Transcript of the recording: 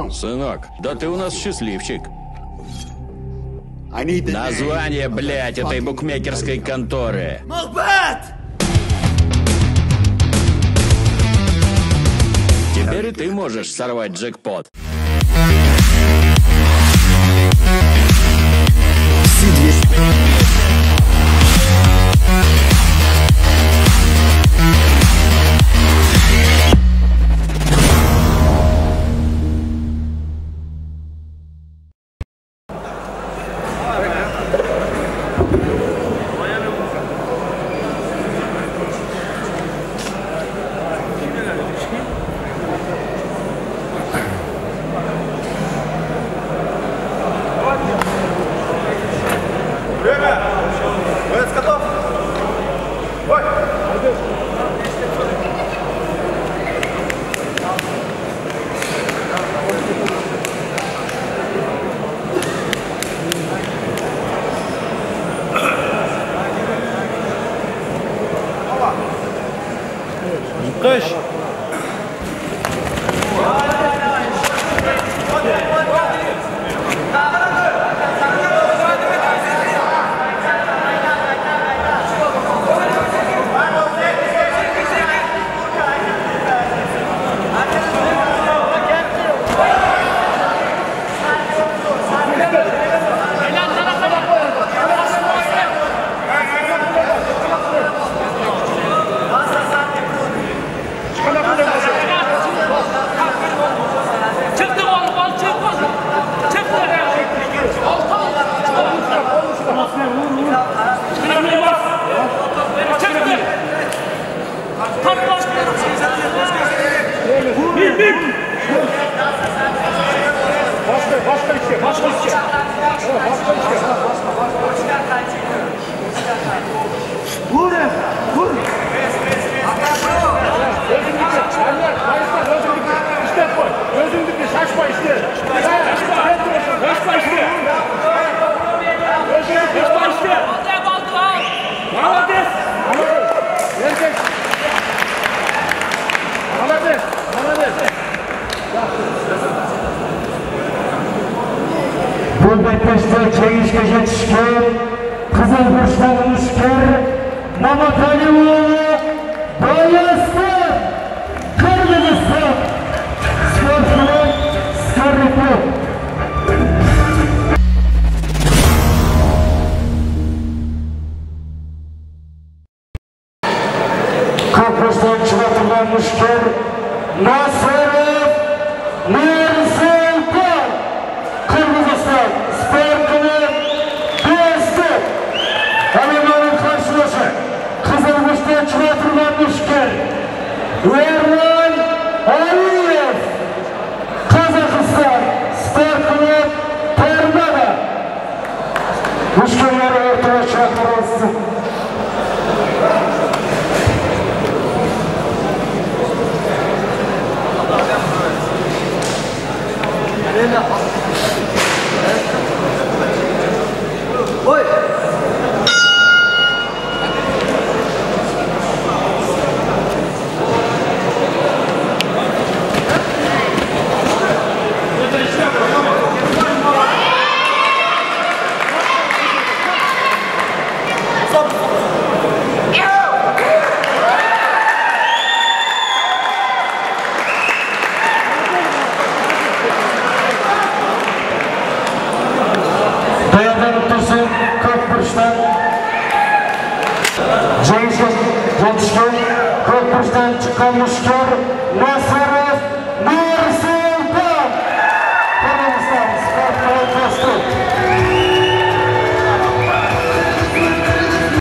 Сынок, да ты у нас счастливчик. Название, блядь, этой букмекерской конторы. Теперь и ты можешь сорвать джекпот. Кыш. Buradakda chegishga yetishgan qizil burchdan mushkar Mamataliyev Boyaston Qirg'iziston sportchilar sarrafi Ko'prikdan chiqarilgan mushkar Nasirov Mirsulton Qirg'iziston sportchilar besti Alimani qarshilashdi. Qizil burchdan chiqarilgan mushkar Ermon Aliyev Qozog'iston sportchilar Termada mushkarlar o'rtaga chaqirildi. Oi! Ko'prikdan chiqqan mushkar Nasirov